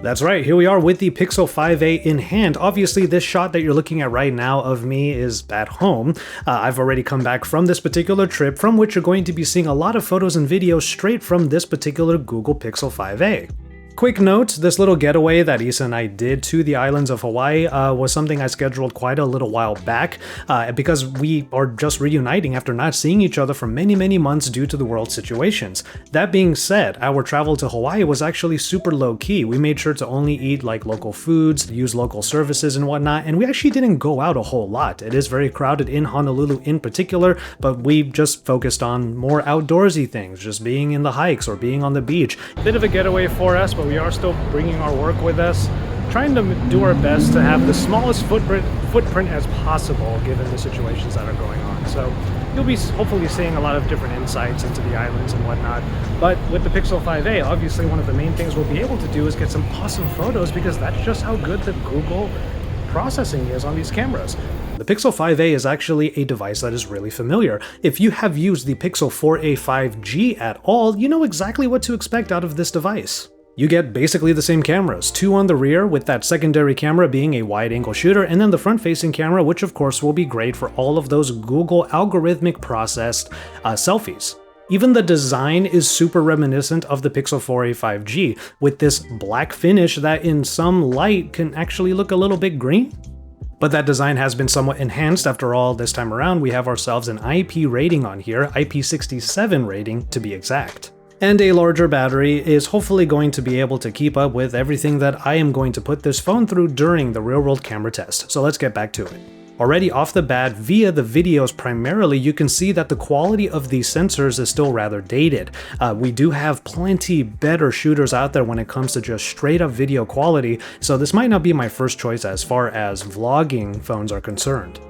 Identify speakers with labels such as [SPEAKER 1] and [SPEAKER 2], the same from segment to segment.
[SPEAKER 1] That's right, here we are with the Pixel 5a in hand. Obviously, this shot that you're looking at right now of me is at home. I've already come back from this particular trip, from which you're going to be seeing a lot of photos and videos straight from this particular Google Pixel 5a. Quick note, this little getaway that Issa and I did to the islands of Hawaii was something I scheduled quite a little while back because we are just reuniting after not seeing each other for many months due to the world situations. That being said, our travel to Hawaii was actually super low-key. We made sure to only eat like local foods, use local services and whatnot, and we actually didn't go out a whole lot. It is very crowded in Honolulu in particular, but we just focused on more outdoorsy things, just being in the hikes or being on the beach. Bit of a getaway for us, but we are still bringing our work with us, trying to do our best to have the smallest footprint as possible given the situations that are going on. So you'll be hopefully seeing a lot of different insights into the islands and whatnot. But with the Pixel 5a, obviously one of the main things we'll be able to do is get some awesome photos because that's just how good the Google processing is on these cameras. The Pixel 5a is actually a device that is really familiar. If you have used the Pixel 4a 5G at all, you know exactly what to expect out of this device. You get basically the same cameras, two on the rear with that secondary camera being a wide-angle shooter, and then the front-facing camera, which of course will be great for all of those Google algorithmic processed selfies. Even the design is super reminiscent of the Pixel 4a 5G, with this black finish that in some light can actually look a little bit green. But that design has been somewhat enhanced. After all, this time around we have ourselves an IP rating on here, IP67 rating to be exact. And a larger battery is hopefully going to be able to keep up with everything that I am going to put this phone through during the real-world camera test, so let's get back to it. Already off the bat, via the videos primarily, you can see that the quality of these sensors is still rather dated. We do have plenty better shooters out there when it comes to just straight up video quality, so this might not be my first choice as far as vlogging phones are concerned.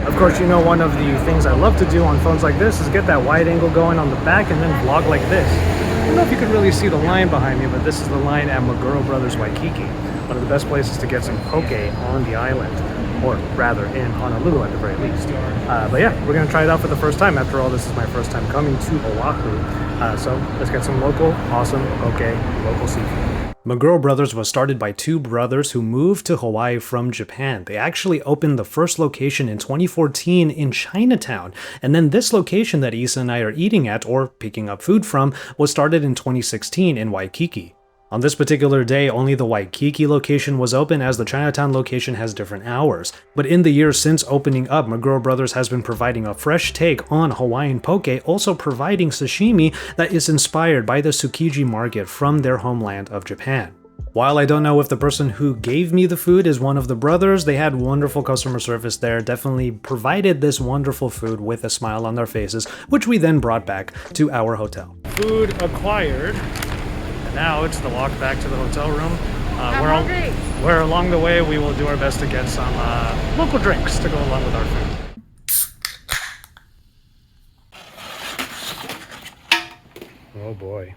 [SPEAKER 1] Of course, you know one of the things I love to do on phones like this is get that wide angle going on the back and then vlog like this. I don't know if you can really see the line behind me, but this is the line at Vergara Brothers Waikiki, one of the best places to get some poke on the island, or rather in Honolulu at the very least. But yeah, we're going to try it out for the first time. After all, this is my first time coming to Oahu, so let's get some local, awesome poke, local seafood. Vergara Brothers was started by two brothers who moved to Hawaii from Japan. They actually opened the first location in 2014 in Chinatown, and then this location that Issa and I are eating at, or picking up food from, was started in 2016 in Waikiki. On this particular day, only the Waikiki location was open as the Chinatown location has different hours. But in the years since opening up, Vergara Brothers has been providing a fresh take on Hawaiian poke, also providing sashimi that is inspired by the Tsukiji market from their homeland of Japan. While I don't know if the person who gave me the food is one of the brothers, they had wonderful customer service there, definitely provided this wonderful food with a smile on their faces, which we then brought back to our hotel. Food acquired. Now it's the walk back to the hotel room, where along the way we will do our best to get some local drinks to go along with our food. Oh boy.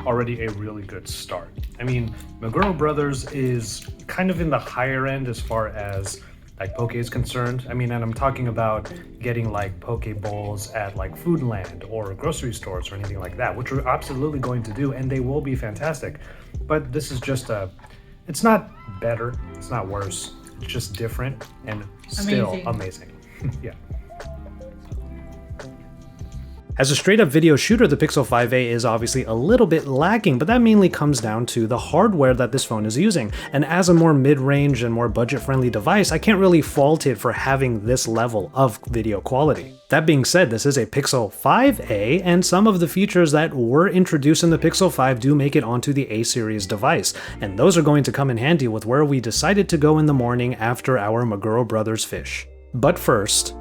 [SPEAKER 1] Already a really good start. I mean, Vergara Brothers is kind of in the higher end as far as like poke is concerned. I mean, and I'm talking about getting like poke bowls at like Foodland or grocery stores or anything like that, which we're absolutely going to do, and they will be fantastic. But this is just it's not better, it's not worse, it's just different and still amazing. Yeah. As a straight-up video shooter, the Pixel 5a is obviously a little bit lacking, but that mainly comes down to the hardware that this phone is using. And as a more mid-range and more budget-friendly device, I can't really fault it for having this level of video quality. That being said, this is a Pixel 5a, and some of the features that were introduced in the Pixel 5 do make it onto the A-series device, and those are going to come in handy with where we decided to go in the morning after our Vergara Brothers fish. But first,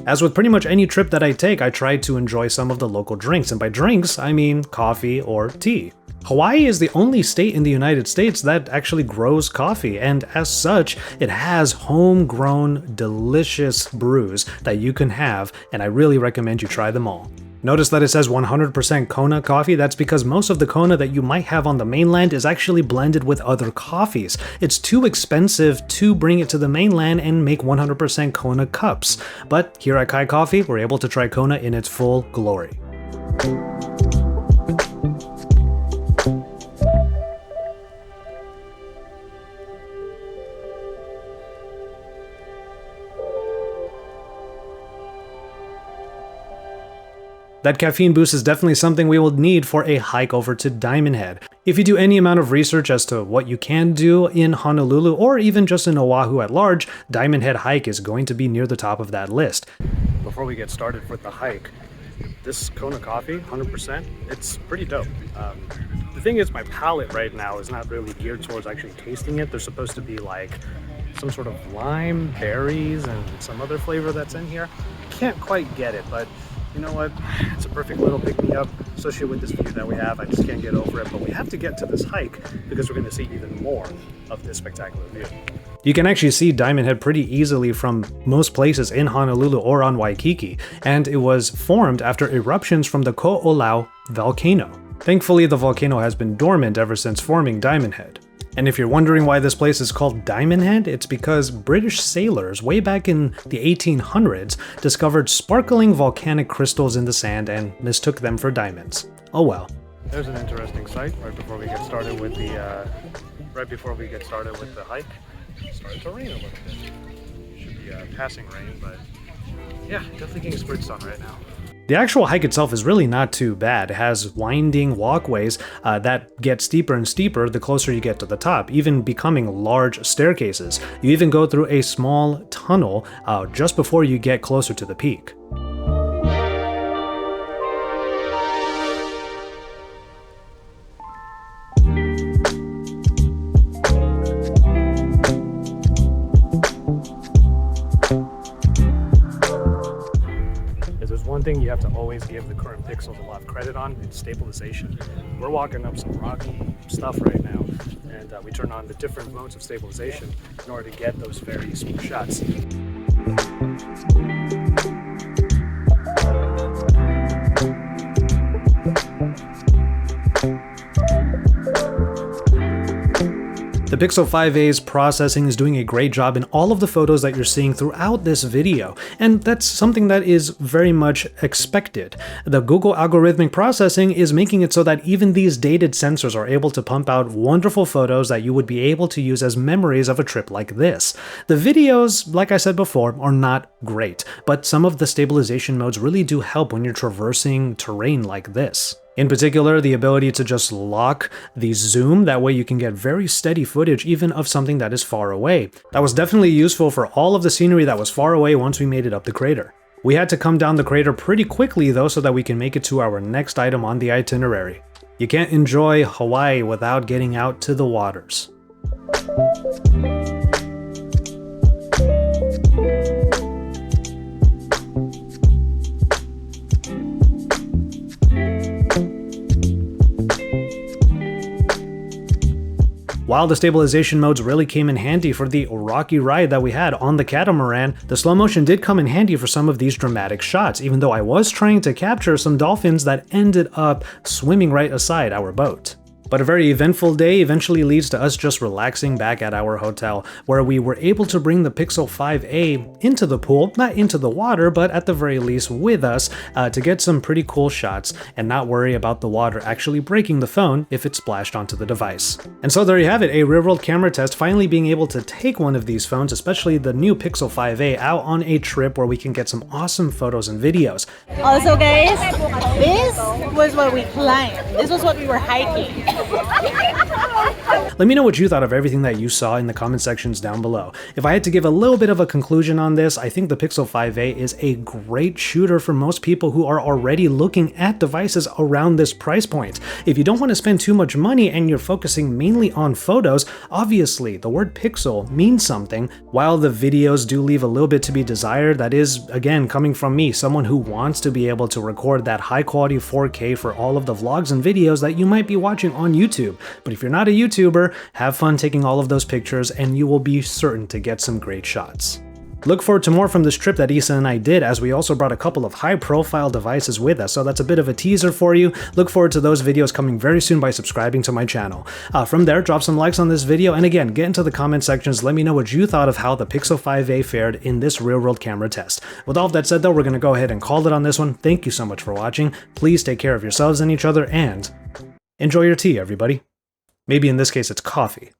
[SPEAKER 1] as with pretty much any trip that I take, I try to enjoy some of the local drinks, and by drinks, I mean coffee or tea. Hawaii is the only state in the United States that actually grows coffee, and as such, it has homegrown, delicious brews that you can have, and I really recommend you try them all. Notice that it says 100% Kona coffee. That's because most of the Kona that you might have on the mainland is actually blended with other coffees. It's too expensive to bring it to the mainland and make 100% Kona cups. But here at Kai Coffee, we're able to try Kona in its full glory. That caffeine boost is definitely something we will need for a hike over to Diamond Head. If you do any amount of research as to what you can do in Honolulu or even just in Oahu at large, Diamond Head hike is going to be near the top of that list. Before we get started with the hike, this Kona coffee, 100%, it's pretty dope. The thing is, my palate right now is not really geared towards actually tasting it. There's supposed to be like some sort of lime, berries, and some other flavor that's in here. Can't quite get it, but you know what? It's a perfect little pick-me-up, especially with this view that we have. I just can't get over it, but we have to get to this hike because we're going to see even more of this spectacular view. You can actually see Diamond Head pretty easily from most places in Honolulu or on Waikiki, and it was formed after eruptions from the Ko'olau volcano. Thankfully, the volcano has been dormant ever since forming Diamond Head. And if you're wondering why this place is called Diamond Head, it's because British sailors way back in the 1800s discovered sparkling volcanic crystals in the sand and mistook them for diamonds. Oh well. There's an interesting sight right before we get started with the hike. It started to rain a little bit. Should be passing rain, but yeah, definitely getting spritzed on right now. The actual hike itself is really not too bad. It has winding walkways that get steeper and steeper the closer you get to the top, even becoming large staircases. You even go through a small tunnel just before you get closer to the peak. One thing you have to always give the current Pixels a lot of credit on is stabilization. We're walking up some rocky stuff right now, and we turn on the different modes of stabilization in order to get those very smooth shots. The Pixel 5a's processing is doing a great job in all of the photos that you're seeing throughout this video, and that's something that is very much expected. The Google algorithmic processing is making it so that even these dated sensors are able to pump out wonderful photos that you would be able to use as memories of a trip like this. The videos, like I said before, are not great, but some of the stabilization modes really do help when you're traversing terrain like this. In particular, the ability to just lock the zoom, that way you can get very steady footage even of something that is far away. That was definitely useful for all of the scenery that was far away once we made it up the crater. We had to come down the crater pretty quickly though so that we can make it to our next item on the itinerary. You can't enjoy Hawaii without getting out to the waters. While the stabilization modes really came in handy for the rocky ride that we had on the catamaran, the slow motion did come in handy for some of these dramatic shots, even though I was trying to capture some dolphins that ended up swimming right aside our boat. But a very eventful day eventually leads to us just relaxing back at our hotel, where we were able to bring the Pixel 5a into the pool, not into the water, but at the very least with us to get some pretty cool shots and not worry about the water actually breaking the phone if it splashed onto the device. And so there you have it, a real-world camera test, finally being able to take one of these phones, especially the new Pixel 5a, out on a trip where we can get some awesome photos and videos.
[SPEAKER 2] Also guys, this was what we climbed. This was what we were hiking.
[SPEAKER 1] Let me know what you thought of everything that you saw in the comment sections down below. If I had to give a little bit of a conclusion on this, I think the Pixel 5a is a great shooter for most people who are already looking at devices around this price point. If you don't want to spend too much money and you're focusing mainly on photos, obviously the word pixel means something. While the videos do leave a little bit to be desired, that is, again, coming from me, someone who wants to be able to record that high quality 4K for all of the vlogs and videos that you might be watching on on YouTube. But if you're not a YouTuber, have fun taking all of those pictures and you will be certain to get some great shots. Look forward to more from this trip that Issa and I did, as we also brought a couple of high-profile devices with us, so that's a bit of a teaser for you. Look forward to those videos coming very soon by subscribing to my channel. From there, drop some likes on this video, and again, get into the comment sections, let me know what you thought of how the Pixel 5a fared in this real-world camera test. With all of that said though, we're going to go ahead and call it on this one. Thank you so much for watching, please take care of yourselves and each other, and enjoy your tea, everybody. Maybe in this case it's coffee.